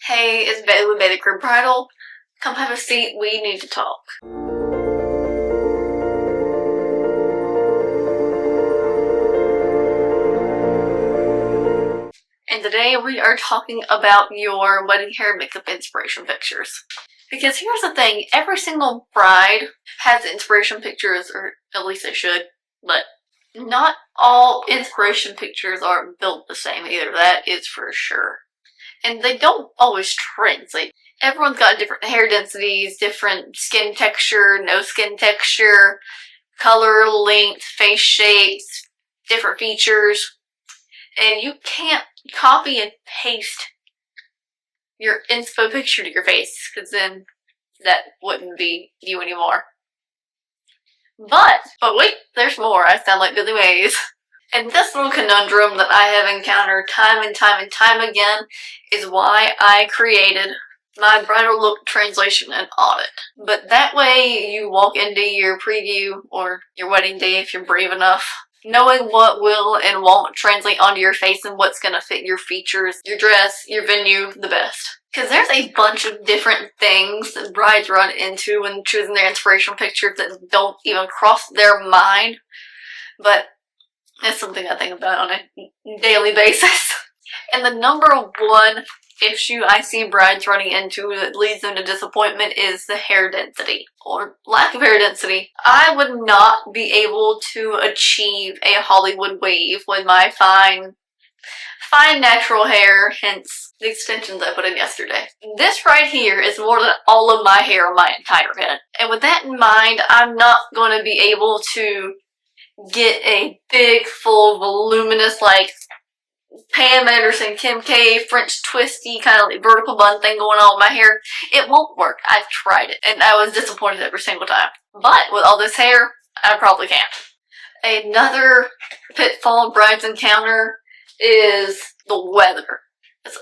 Hey, it's Bailey with Bailey Crew Bridal. Come have a seat, we need to talk. And today we are talking about your wedding hair makeup inspiration pictures. Because here's the thing, every single bride has inspiration pictures, or at least they should, but not all inspiration pictures are built the same either, that is for sure. And they don't always translate. Everyone's got different hair densities, different skin texture, no skin texture, color, length, face shapes, different features. And you can't copy and paste your inspo picture to your face, because then that wouldn't be you anymore. But wait, there's more. I sound like Billy Mays. And this little conundrum that I have encountered time and time again is why I created my bridal look translation and audit. But that way you walk into your preview or your wedding day if you're brave enough, knowing what will and won't translate onto your face and what's going to fit your features, your dress, your venue the best. Because there's a bunch of different things that brides run into when choosing their inspirational pictures that don't even cross their mind. But it's something I think about on a daily basis. And the number one issue I see brides running into that leads them to disappointment is the hair density, or lack of hair density. I would not be able to achieve a Hollywood wave with my fine natural hair, hence the extensions I put in yesterday. This right here is more than all of my hair on my entire head. And with that in mind, I'm not going to be able to get a big, full, voluminous, like Pam Anderson, Kim K, French twisty, kind of like vertical bun thing going on with my hair. It won't work. I've tried it, and I was disappointed every single time. But with all this hair, I probably can't. Another pitfall brides encounter is the weather.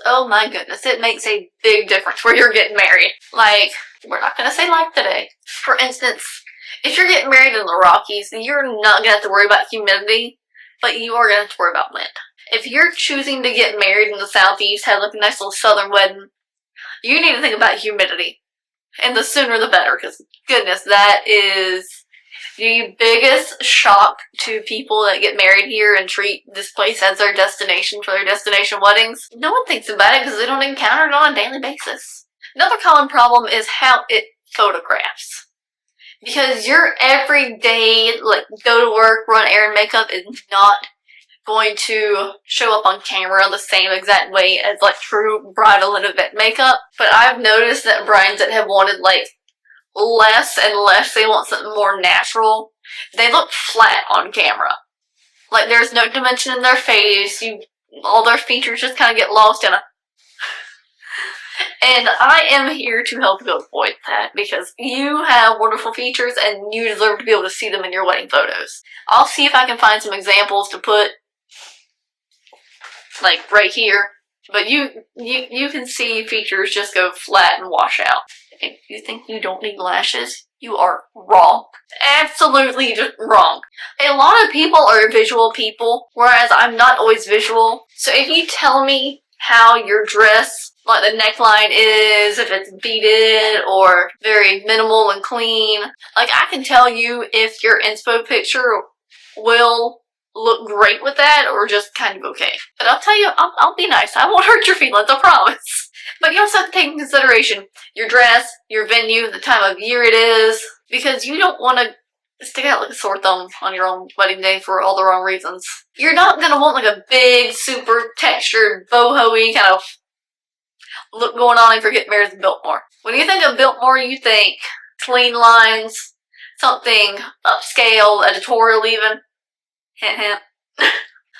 Oh my goodness, it makes a big difference where you're getting married. Like, we're not going to say like today. For instance, if you're getting married in the Rockies, you're not going to have to worry about humidity, but you are going to have to worry about wind. If you're choosing to get married in the Southeast, have like a nice little southern wedding, you need to think about humidity. And the sooner the better, because goodness, that is the biggest shock to people that get married here and treat this place as their destination for their destination weddings. No one thinks about it because they don't encounter it on a daily basis. Another common problem is how it photographs. Because your everyday, like, go to work, run errand makeup is not going to show up on camera the same exact way as, like, true bridal and event makeup. But I've noticed that brides that have wanted, like, less and less, they want something more natural, they look flat on camera. Like, there's no dimension in their face, all their features just kind of get lost in a... And I am here to help you avoid that, because you have wonderful features and you deserve to be able to see them in your wedding photos. I'll see if I can find some examples to put, like, right here. But you can see features just go flat and wash out. If you think you don't need lashes, you are wrong. Absolutely just wrong. A lot of people are visual people, whereas I'm not always visual. So if you tell me how your dress, like the neckline is, if it's beaded or very minimal and clean, like, I can tell you if your inspo picture will look great with that or just kind of okay. But I'll tell you, I'll be nice. I won't hurt your feelings, I promise. But you also have to take into consideration your dress, your venue, the time of year it is, because you don't want to stick out like a sore thumb on your own wedding day for all the wrong reasons. You're not going to want like a big, super textured, boho-y kind of look going on if you're getting married in Biltmore. When you think of Biltmore, you think clean lines, something upscale, editorial even. Hint, hint.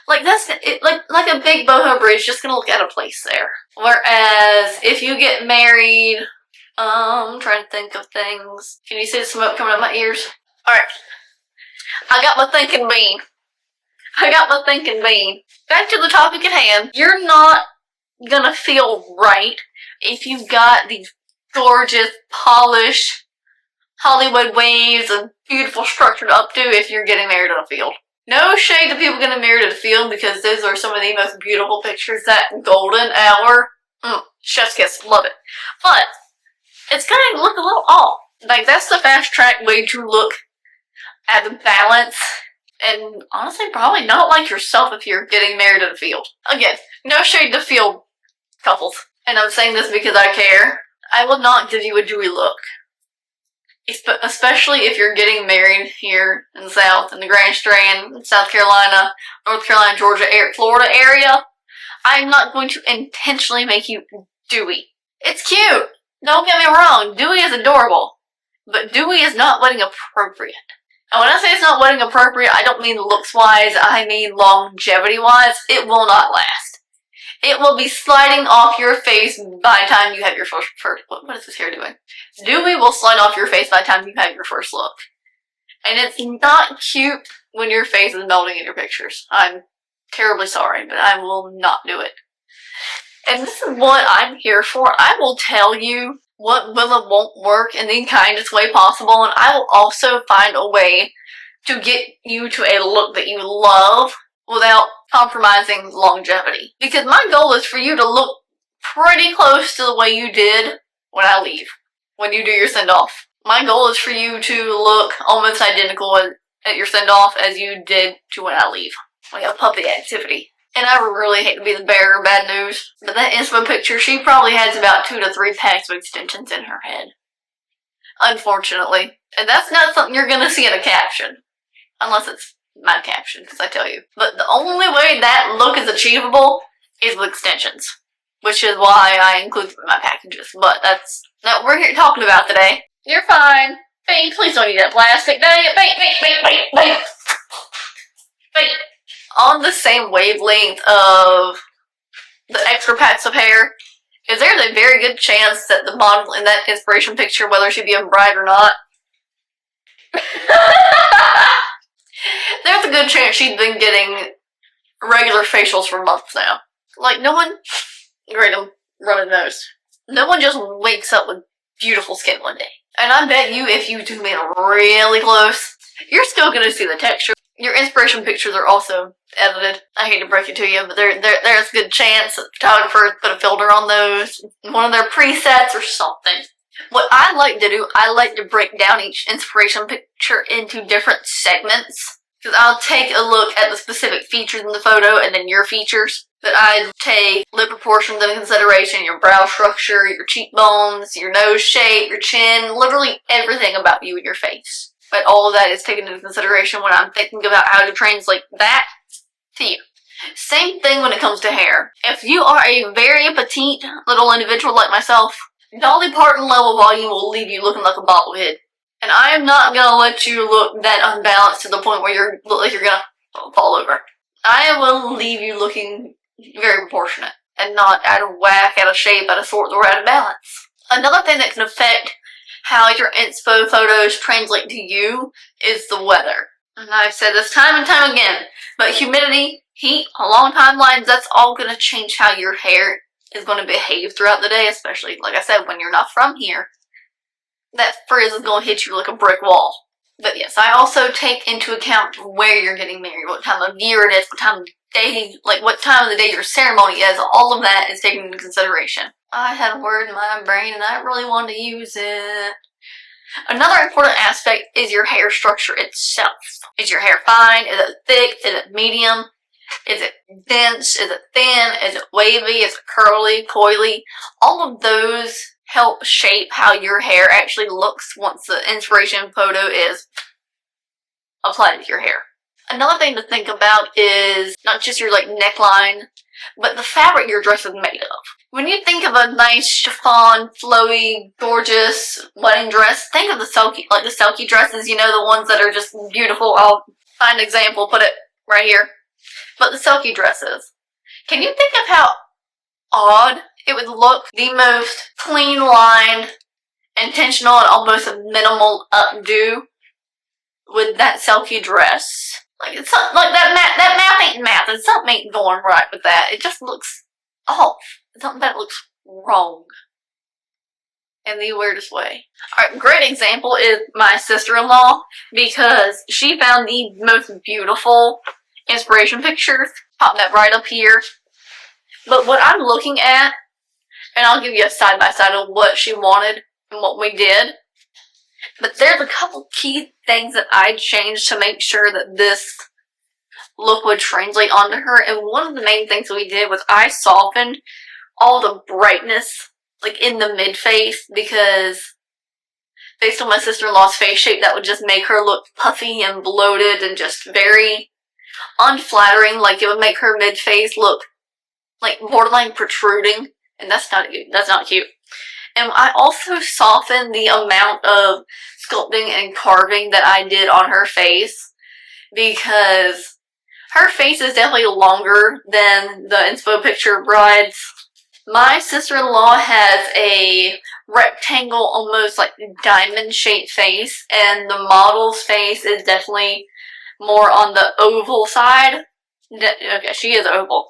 Like, that's it, like a big boho bridge, just gonna look out of place there. Whereas if you get married, I'm trying to think of things. Can you see the smoke coming out of my ears? Alright. I got my thinking bean. Back to the topic at hand. You're not gonna feel right if you've got these gorgeous, polished Hollywood waves and beautiful structured updo if you're getting married in a field. No shade to people getting married at a field, because those are some of the most beautiful pictures. That golden hour, chef's kiss, love it. But it's gonna look a little off. Like, that's the fast track way to look at the balance. And honestly, probably not like yourself if you're getting married in a field. Again, no shade to field couples. And I'm saying this because I care. I will not give you a dewy look. Especially if you're getting married here in the South, in the Grand Strand, South Carolina, North Carolina, Georgia, Florida area. I'm not going to intentionally make you dewy. It's cute. Don't get me wrong. Dewy is adorable. But dewy is not wedding appropriate. And when I say it's not wedding appropriate, I don't mean looks-wise, I mean longevity-wise. It will not last. It will be sliding off your face by the time you have your first what is this hair doing? Dewy will slide off your face by the time you have your first look. And it's not cute when your face is melting in your pictures. I'm terribly sorry, but I will not do it. And this is what I'm here for. I will tell you what will and won't work in the kindest way possible, and I will also find a way to get you to a look that you love without compromising longevity. Because my goal is for you to look pretty close to the way you did when I leave, when you do your send-off. My goal is for you to look almost identical at your send-off as you did to when I leave. We have puppy activity. And I really hate to be the bearer of bad news, but that inspo picture, she probably has about 2 to 3 packs of extensions in her head. Unfortunately. And that's not something you're gonna see in a caption. Unless it's my caption, because I tell you. But the only way that look is achievable is with extensions. Which is why I include them in my packages. But that's not what we're here talking about today. You're fine. Babe, please don't eat that plastic. Babe. On the same wavelength of the extra packs of hair, is there's a very good chance that the model in that inspiration picture, whether she be a bride or not, there's a good chance she's been getting regular facials for months now. Like, no one, great, I'm running nose. No one just wakes up with beautiful skin one day. And I bet you if you zoom in really close, you're still going to see the texture. Your inspiration pictures are also edited. I hate to break it to you, but there's a good chance that photographers put a filter on those, one of their presets or something. What I like to do, I like to break down each inspiration picture into different segments. Because I'll take a look at the specific features in the photo and then your features. But I take lip proportions into consideration, your brow structure, your cheekbones, your nose shape, your chin, literally everything about you and your face. But all of that is taken into consideration when I'm thinking about how to translate that to you. Same thing when it comes to hair. If you are a very petite little individual like myself, Dolly Parton level volume will leave you looking like a bobblehead. And I am not going to let you look that unbalanced to the point where you look like you're going to fall over. I will leave you looking very proportionate and not out of whack, out of shape, out of sorts, or out of balance. Another thing that can affect how your inspo photos translate to you is the weather. And I've said this time and time again, but humidity, heat, long timelines, that's all going to change how your hair is going to behave throughout the day, especially, like I said, when you're not from here. That frizz is going to hit you like a brick wall. But yes, I also take into account where you're getting married, what time of year it is, what time of day, like what time of the day your ceremony is. All of that is taken into consideration. I had a word in my brain and I really wanted to use it. Another important aspect is your hair structure itself. Is your hair fine? Is it thick? Is it medium? Is it dense? Is it thin? Is it wavy? Is it curly, coily? All of those help shape how your hair actually looks once the inspiration photo is applied to your hair. Another thing to think about is not just your neckline, but the fabric your dress is made of. When you think of a nice chiffon, flowy, gorgeous wedding dress, think of the silky dresses, the ones that are just beautiful. I'll find an example, put it right here. But the silky dresses. Can you think of how odd it would look? The most clean lined, intentional, and almost a minimal updo with that silky dress. It's like that math ain't math. There's something ain't going right with that. It just looks off. It's something that looks wrong. In the weirdest way. Alright, great example is my sister-in-law, because she found the most beautiful inspiration pictures. Pop that right up here. But what I'm looking at And I'll give you a side-by-side of what she wanted and what we did. But there's a couple key things that I changed to make sure that this look would translate onto her. And one of the main things we did was I softened all the brightness, like in the mid-face, because based on my sister-in-law's face shape, that would just make her look puffy and bloated and just very unflattering. Like, it would make her mid-face look like borderline protruding, and that's not cute. That's not cute. And I also softened the amount of sculpting and carving that I did on her face, because her face is definitely longer than the inspo picture bride's. My sister-in-law has a rectangle, almost like diamond-shaped face, and the model's face is definitely more on the oval side. Okay, she is oval.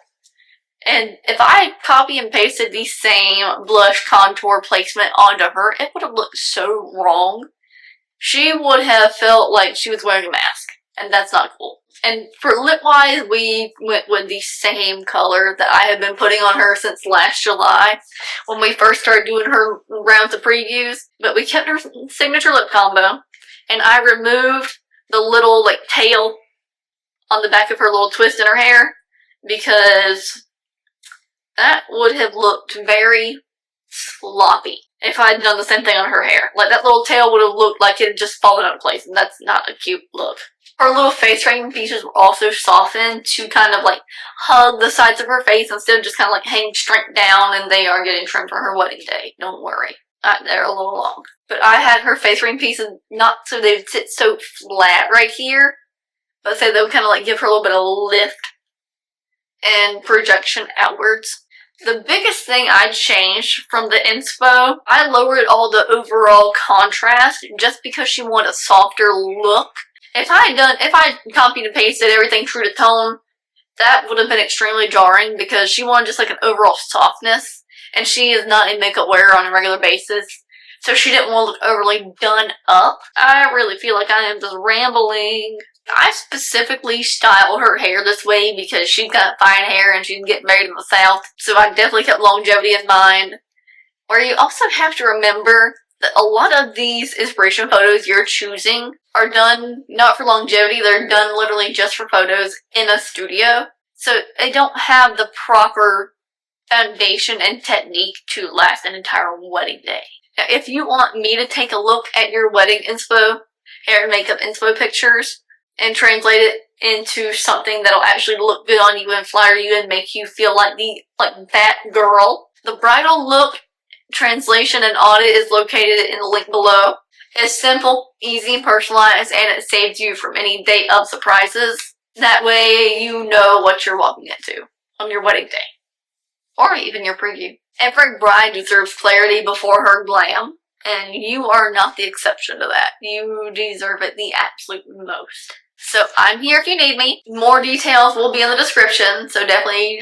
And if I copy and pasted the same blush contour placement onto her, it would have looked so wrong. She would have felt like she was wearing a mask, and that's not cool. And for lip-wise, we went with the same color that I had been putting on her since last July when we first started doing her rounds of previews. But we kept her signature lip combo, and I removed the little, like, tail on the back of her little twist in her hair, because that would have looked very sloppy if I had done the same thing on her hair. Like, that little tail would have looked like it had just fallen out of place, and that's not a cute look. Her little face frame pieces were also softened to kind of like hug the sides of her face instead of just kind of like hanging straight down, and they are getting trimmed for her wedding day. Don't worry. They're a little long. But I had her face frame pieces not so they would sit so flat right here, but so they would kind of like give her a little bit of lift and projection outwards. The biggest thing I changed from the inspo, I lowered all the overall contrast just because she wanted a softer look. If I copied and pasted everything true to tone, that would have been extremely jarring, because she wanted just like an overall softness, and she is not a makeup wearer on a regular basis, so she didn't want to look overly done up. I really feel like I am just rambling. I specifically styled her hair this way because she's got fine hair and she's getting married in the South, so I definitely kept longevity in mind. Where you also have to remember that a lot of these inspiration photos you're choosing are done not for longevity, they're done literally just for photos in a studio. So they don't have the proper foundation and technique to last an entire wedding day. Now, if you want me to take a look at your wedding inspo, hair and makeup inspo pictures, and translate it into something that'll actually look good on you and flatter you and make you feel like that girl, the bridal look translation and audit is located in the link below. It's simple, easy, personalized, and it saves you from any day of surprises. That way you know what you're walking into on your wedding day, or even your preview. Every bride deserves clarity before her glam, and you are not the exception to that. You deserve it the absolute most. So I'm here if you need me. More details will be in the description, so definitely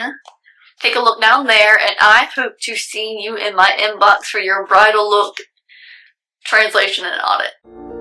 take a look down there, and I hope to see you in my inbox for your bridal look translation and audit.